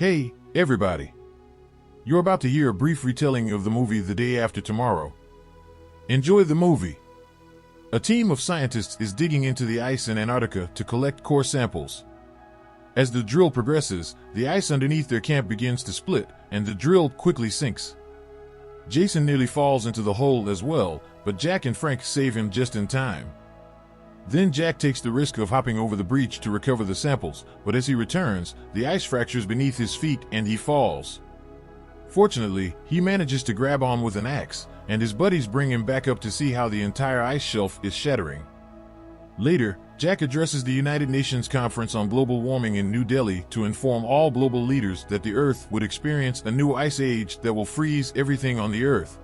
Hey, everybody. You're about to hear a brief retelling of the movie The Day After Tomorrow. Enjoy the movie. A team of scientists is digging into the ice in Antarctica to collect core samples. As the drill progresses, the ice underneath their camp begins to split, and the drill quickly sinks. Jason nearly falls into the hole as well, but Jack and Frank save him just in time. Then Jack takes the risk of hopping over the breach to recover the samples, but as he returns, the ice fractures beneath his feet and he falls. Fortunately, he manages to grab on with an axe, and his buddies bring him back up to see how the entire ice shelf is shattering. Later, Jack addresses the United Nations Conference on Global Warming in New Delhi to inform all global leaders that the Earth would experience a new ice age that will freeze everything on the Earth.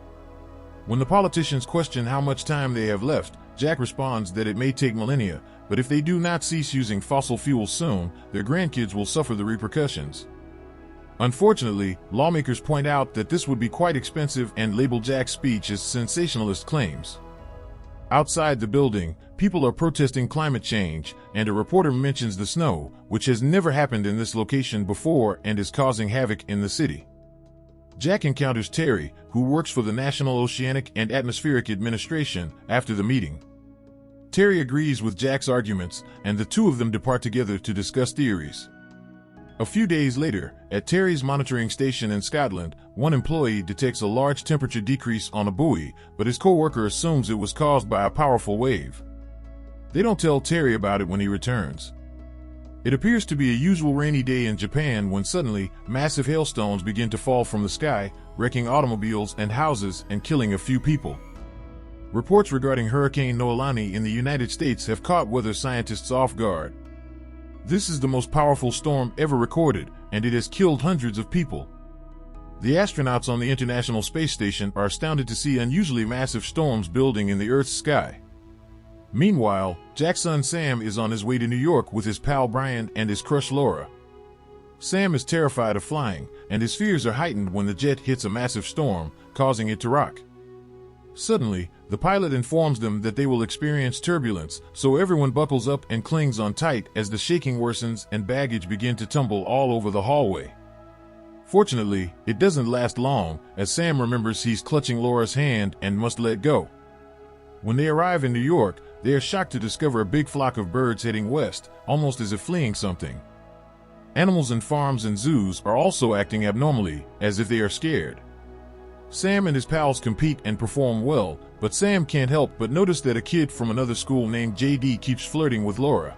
When the politicians question how much time they have left, Jack responds that it may take millennia, but if they do not cease using fossil fuels soon, their grandkids will suffer the repercussions. Unfortunately, lawmakers point out that this would be quite expensive and label Jack's speech as sensationalist claims. Outside the building, people are protesting climate change, and a reporter mentions the snow, which has never happened in this location before and is causing havoc in the city. Jack encounters Terry, who works for the National Oceanic and Atmospheric Administration, after the meeting. Terry agrees with Jack's arguments, and the two of them depart together to discuss theories. A few days later, at Terry's monitoring station in Scotland, one employee detects a large temperature decrease on a buoy, but his co-worker assumes it was caused by a powerful wave. They don't tell Terry about it when he returns. It appears to be a usual rainy day in Japan when suddenly, massive hailstones begin to fall from the sky, wrecking automobiles and houses and killing a few people. Reports regarding Hurricane Noelani in the United States have caught weather scientists off guard. This is the most powerful storm ever recorded, and it has killed hundreds of people. The astronauts on the International Space Station are astounded to see unusually massive storms building in the Earth's sky. Meanwhile, Jack's son Sam is on his way to New York with his pal Brian and his crush Laura. Sam is terrified of flying, and his fears are heightened when the jet hits a massive storm, causing it to rock. Suddenly, the pilot informs them that they will experience turbulence, so everyone buckles up and clings on tight as the shaking worsens and baggage begin to tumble all over the hallway. Fortunately, it doesn't last long, as Sam remembers he's clutching Laura's hand and must let go. When they arrive in New York, they are shocked to discover a big flock of birds heading west, almost as if fleeing something. Animals in farms and zoos are also acting abnormally, as if they are scared. Sam and his pals compete and perform well, but Sam can't help but notice that a kid from another school named JD keeps flirting with Laura.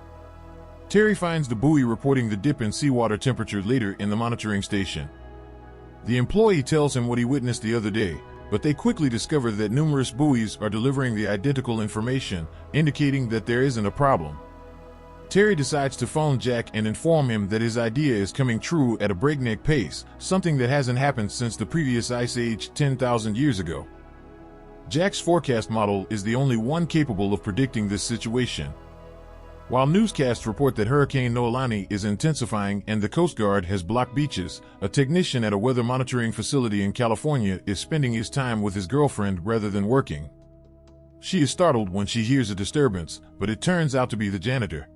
Terry finds the buoy reporting the dip in seawater temperature later in the monitoring station. The employee tells him what he witnessed the other day, but they quickly discover that numerous buoys are delivering the identical information, indicating that there isn't a problem. Terry decides to phone Jack and inform him that his idea is coming true at a breakneck pace, something that hasn't happened since the previous ice age 10,000 years ago. Jack's forecast model is the only one capable of predicting this situation. While newscasts report that Hurricane Noelani is intensifying and the Coast Guard has blocked beaches, a technician at a weather monitoring facility in California is spending his time with his girlfriend rather than working. She is startled when she hears a disturbance, but it turns out to be the janitor.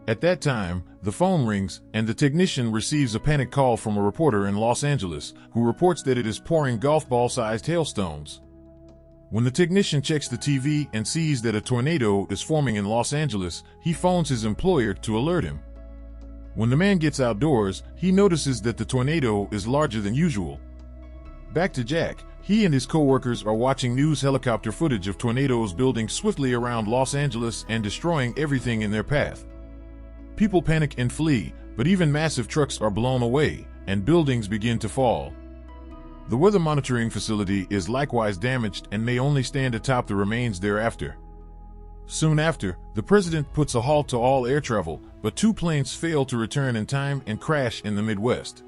At that time, the phone rings, and the technician receives a panic call from a reporter in Los Angeles, who reports that it is pouring golf ball-sized hailstones. When the technician checks the TV and sees that a tornado is forming in Los Angeles, he phones his employer to alert him. When the man gets outdoors, he notices that the tornado is larger than usual. Back to Jack, he and his co-workers are watching news helicopter footage of tornadoes building swiftly around Los Angeles and destroying everything in their path. People panic and flee, but even massive trucks are blown away, and buildings begin to fall. The weather monitoring facility is likewise damaged and may only stand atop the remains thereafter. Soon after, the president puts a halt to all air travel, but two planes fail to return in time and crash in the Midwest.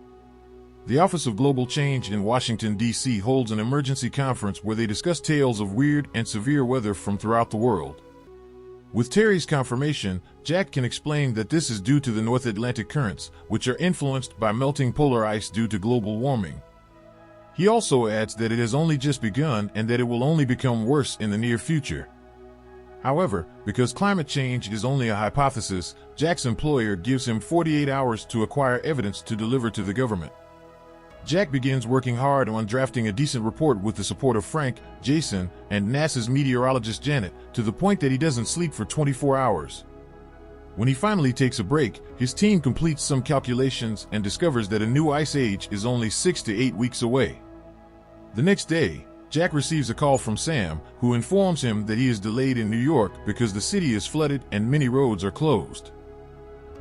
The Office of Global Change in Washington, D.C. holds an emergency conference where they discuss tales of weird and severe weather from throughout the world. With Terry's confirmation, Jack can explain that this is due to the North Atlantic currents, which are influenced by melting polar ice due to global warming. He also adds that it has only just begun and that it will only become worse in the near future. However, because climate change is only a hypothesis, Jack's employer gives him 48 hours to acquire evidence to deliver to the government. Jack begins working hard on drafting a decent report with the support of Frank, Jason, and NASA's meteorologist Janet, to the point that he doesn't sleep for 24 hours. When he finally takes a break, his team completes some calculations and discovers that a new ice age is only 6 to 8 weeks away. The next day, Jack receives a call from Sam, who informs him that he is delayed in New York because the city is flooded and many roads are closed.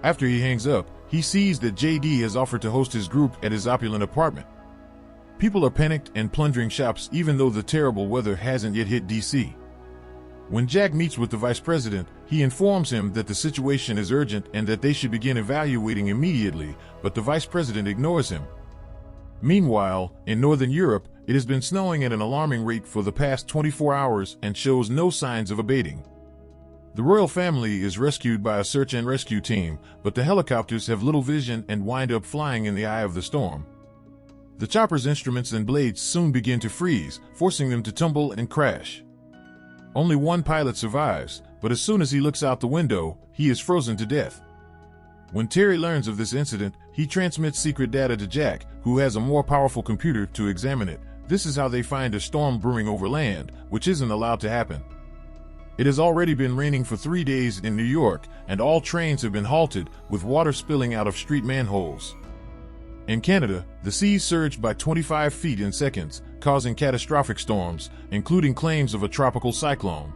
After he hangs up, he sees that JD has offered to host his group at his opulent apartment. People are panicked and plundering shops even though the terrible weather hasn't yet hit DC. When Jack meets with the vice president, he informs him that the situation is urgent and that they should begin evaluating immediately, but the vice president ignores him. Meanwhile, in Northern Europe, it has been snowing at an alarming rate for the past 24 hours and shows no signs of abating. The royal family is rescued by a search and rescue team, but the helicopters have little vision and wind up flying in the eye of the storm. The chopper's instruments and blades soon begin to freeze, forcing them to tumble and crash. Only one pilot survives, but as soon as he looks out the window, he is frozen to death. When Terry learns of this incident, he transmits secret data to Jack, who has a more powerful computer to examine it. This is how they find a storm brewing over land, which isn't allowed to happen. It has already been raining for 3 days in New York, and all trains have been halted, with water spilling out of street manholes. In Canada, the seas surged by 25 feet in seconds, causing catastrophic storms, including claims of a tropical cyclone.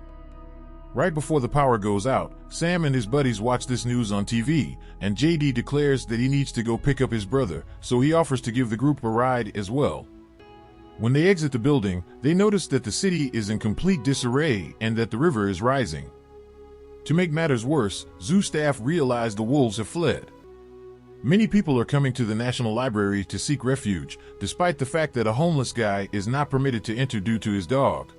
Right before the power goes out, Sam and his buddies watch this news on TV, and JD declares that he needs to go pick up his brother, so he offers to give the group a ride as well. When they exit the building, they notice that the city is in complete disarray and that the river is rising. To make matters worse, zoo staff realize the wolves have fled. Many people are coming to the National Library to seek refuge, despite the fact that a homeless guy is not permitted to enter due to his dog.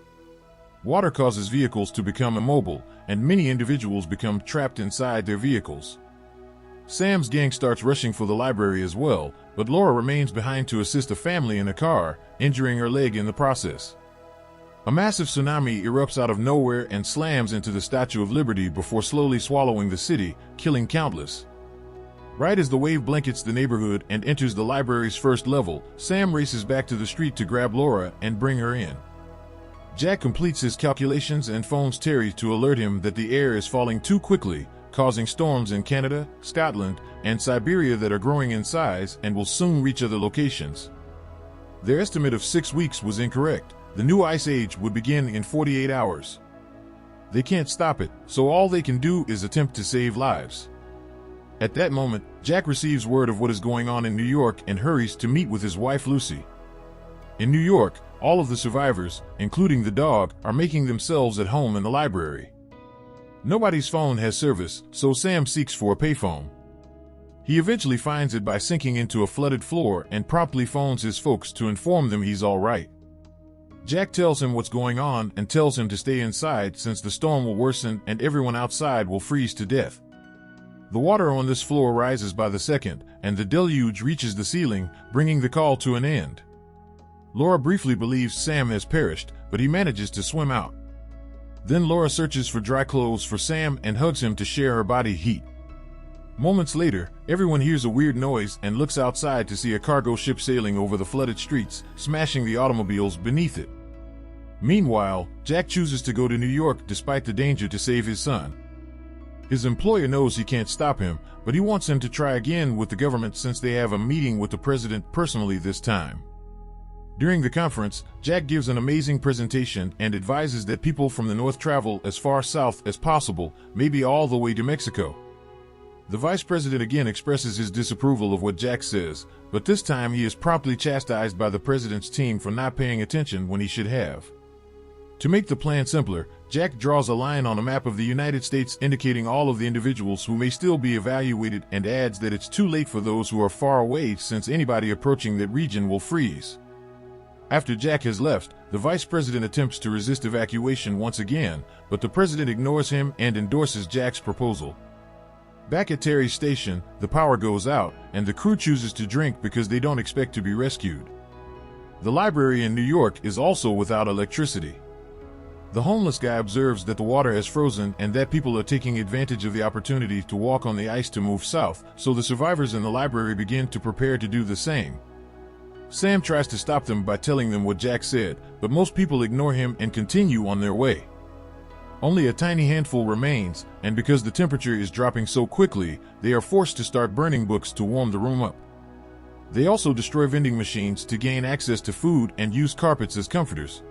Water causes vehicles to become immobile, and many individuals become trapped inside their vehicles. Sam's gang starts rushing for the library as well, but Laura remains behind to assist a family in a car, injuring her leg in the process. A massive tsunami erupts out of nowhere and slams into the Statue of Liberty before slowly swallowing the city, killing countless. Right as the wave blankets the neighborhood and enters the library's first level, Sam races back to the street to grab Laura and bring her in. Jack completes his calculations and phones Terry to alert him that the air is falling too quickly, causing storms in Canada, Scotland, and Siberia that are growing in size and will soon reach other locations. Their estimate of 6 weeks was incorrect. The new ice age would begin in 48 hours. They can't stop it, so all they can do is attempt to save lives. At that moment, Jack receives word of what is going on in New York and hurries to meet with his wife Lucy. In New York, all of the survivors, including the dog, are making themselves at home in the library. Nobody's phone has service, so Sam seeks for a payphone. He eventually finds it by sinking into a flooded floor and promptly phones his folks to inform them he's all right. Jack tells him what's going on and tells him to stay inside since the storm will worsen and everyone outside will freeze to death. The water on this floor rises by the second, and the deluge reaches the ceiling, bringing the call to an end. Laura briefly believes Sam has perished, but he manages to swim out. Then Laura searches for dry clothes for Sam and hugs him to share her body heat. Moments later, everyone hears a weird noise and looks outside to see a cargo ship sailing over the flooded streets, smashing the automobiles beneath it. Meanwhile, Jack chooses to go to New York despite the danger to save his son. His employer knows he can't stop him, but he wants him to try again with the government since they have a meeting with the president personally this time. During the conference, Jack gives an amazing presentation and advises that people from the north travel as far south as possible, maybe all the way to Mexico. The vice president again expresses his disapproval of what Jack says, but this time he is promptly chastised by the president's team for not paying attention when he should have. To make the plan simpler, Jack draws a line on a map of the United States indicating all of the individuals who may still be evaluated and adds that it's too late for those who are far away since anybody approaching that region will freeze. After Jack has left, the vice president attempts to resist evacuation once again, but the president ignores him and endorses Jack's proposal. Back at Terry's station, the power goes out, and the crew chooses to drink because they don't expect to be rescued. The library in New York is also without electricity. The homeless guy observes that the water has frozen and that people are taking advantage of the opportunity to walk on the ice to move south, so the survivors in the library begin to prepare to do the same. Sam tries to stop them by telling them what Jack said, but most people ignore him and continue on their way. Only a tiny handful remains, and because the temperature is dropping so quickly, they are forced to start burning books to warm the room up. They also destroy vending machines to gain access to food and use carpets as comforters.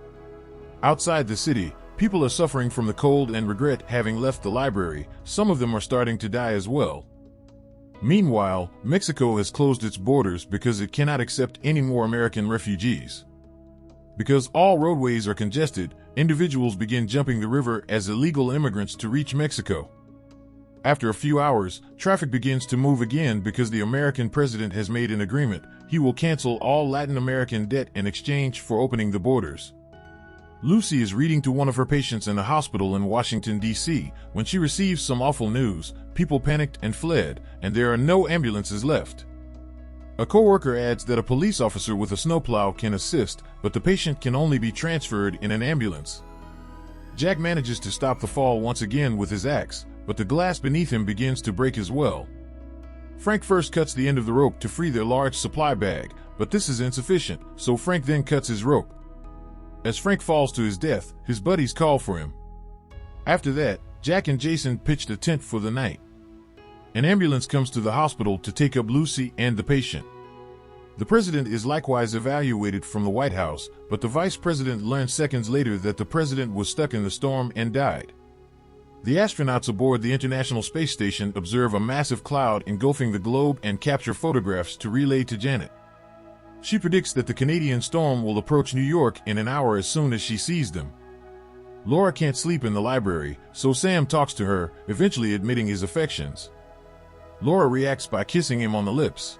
Outside the city, people are suffering from the cold and regret having left the library. Some of them are starting to die as well. Meanwhile, Mexico has closed its borders because it cannot accept any more American refugees. Because all roadways are congested, individuals begin jumping the river as illegal immigrants to reach Mexico. After a few hours, traffic begins to move again because the American president has made an agreement. He will cancel all Latin American debt in exchange for opening the borders. Lucy is reading to one of her patients in a hospital in Washington, D.C. When she receives some awful news, people panicked and fled, and there are no ambulances left. A co-worker adds that a police officer with a snowplow can assist, but the patient can only be transferred in an ambulance. Jack manages to stop the fall once again with his axe, but the glass beneath him begins to break as well. Frank first cuts the end of the rope to free their large supply bag, but this is insufficient, so Frank then cuts his rope. As Frank falls to his death, his buddies call for him. After that, Jack and Jason pitched a tent for the night. An ambulance comes to the hospital to take up Lucy and the patient. The president is likewise evacuated from the White House, but the vice president learns seconds later that the president was stuck in the storm and died. The astronauts aboard the International Space Station observe a massive cloud engulfing the globe and capture photographs to relay to Janet. She predicts that the Canadian storm will approach New York in an hour as soon as she sees them. Laura can't sleep in the library, so Sam talks to her, eventually admitting his affections. Laura reacts by kissing him on the lips.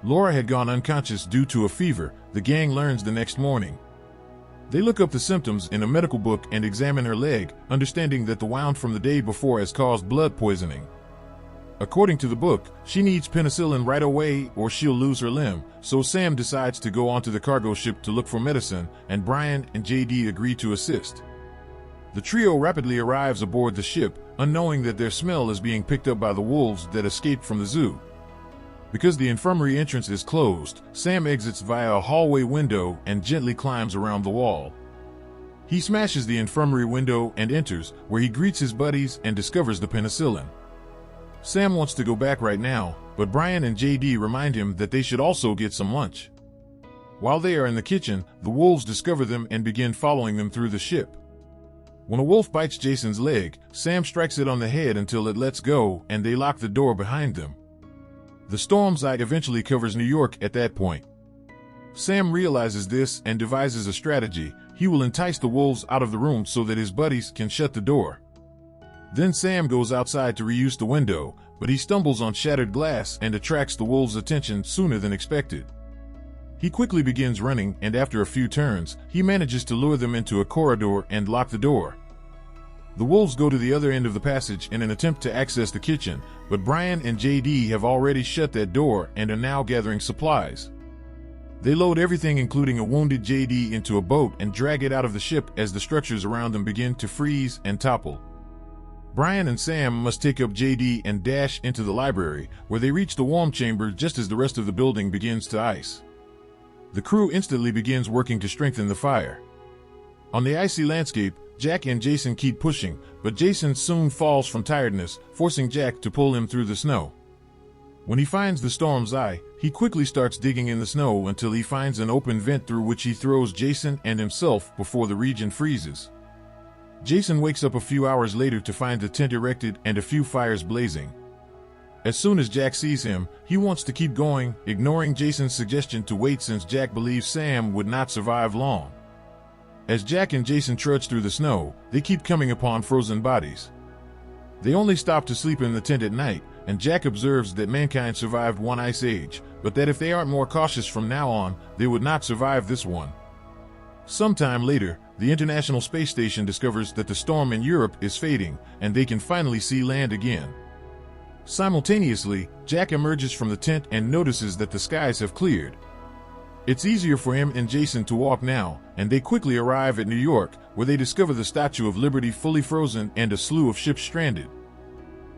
Laura had gone unconscious due to a fever, the gang learns the next morning. They look up the symptoms in a medical book and examine her leg, understanding that the wound from the day before has caused blood poisoning. According to the book, she needs penicillin right away or she'll lose her limb, so Sam decides to go onto the cargo ship to look for medicine, and Brian and JD agree to assist. The trio rapidly arrives aboard the ship, unknowing that their smell is being picked up by the wolves that escaped from the zoo. Because the infirmary entrance is closed, Sam exits via a hallway window and gently climbs around the wall. He smashes the infirmary window and enters, where he greets his buddies and discovers the penicillin. Sam wants to go back right now, but Brian and JD remind him that they should also get some lunch. While they are in the kitchen, the wolves discover them and begin following them through the ship. When a wolf bites Jason's leg, Sam strikes it on the head until it lets go, and they lock the door behind them. The storm's eye eventually covers New York at that point. Sam realizes this and devises a strategy. He will entice the wolves out of the room so that his buddies can shut the door. Then Sam goes outside to reuse the window, but he stumbles on shattered glass and attracts the wolves' attention sooner than expected. He quickly begins running, and after a few turns, he manages to lure them into a corridor and lock the door. The wolves go to the other end of the passage in an attempt to access the kitchen, but Brian and JD have already shut that door and are now gathering supplies. They load everything including a wounded JD into a boat and drag it out of the ship as the structures around them begin to freeze and topple. Brian and Sam must take up JD and dash into the library, where they reach the warm chamber just as the rest of the building begins to ice. The crew instantly begins working to strengthen the fire. On the icy landscape, Jack and Jason keep pushing, but Jason soon falls from tiredness, forcing Jack to pull him through the snow. When he finds the storm's eye, he quickly starts digging in the snow until he finds an open vent through which he throws Jason and himself before the region freezes. Jason wakes up a few hours later to find the tent erected and a few fires blazing. As soon as Jack sees him, he wants to keep going, ignoring Jason's suggestion to wait since Jack believes Sam would not survive long. As Jack and Jason trudge through the snow, they keep coming upon frozen bodies. They only stop to sleep in the tent at night, and Jack observes that mankind survived one ice age, but that if they aren't more cautious from now on, they would not survive this one. Sometime later, the International Space Station discovers that the storm in Europe is fading, and they can finally see land again. Simultaneously, Jack emerges from the tent and notices that the skies have cleared. It's easier for him and Jason to walk now, and they quickly arrive at New York, where they discover the Statue of Liberty fully frozen and a slew of ships stranded.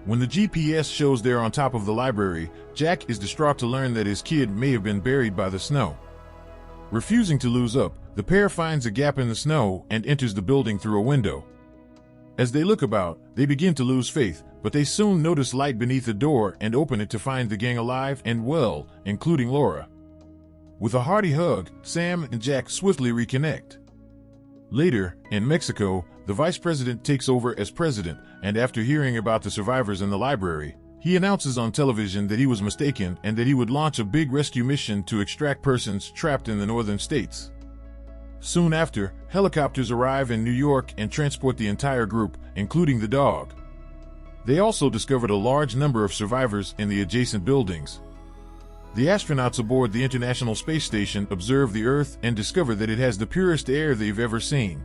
When the GPS shows they're on top of the library, Jack is distraught to learn that his kid may have been buried by the snow. Refusing to lose up, the pair finds a gap in the snow and enters the building through a window. As they look about, they begin to lose faith, but they soon notice light beneath the door and open it to find the gang alive and well, including Laura. With a hearty hug, Sam and Jack swiftly reconnect. Later, in Mexico, the vice president takes over as president, and after hearing about the survivors in the library, he announces on television that he was mistaken and that he would launch a big rescue mission to extract persons trapped in the northern states. Soon after, helicopters arrive in New York and transport the entire group, including the dog. They also discovered a large number of survivors in the adjacent buildings. The astronauts aboard the International Space Station observe the Earth and discover that it has the purest air they've ever seen.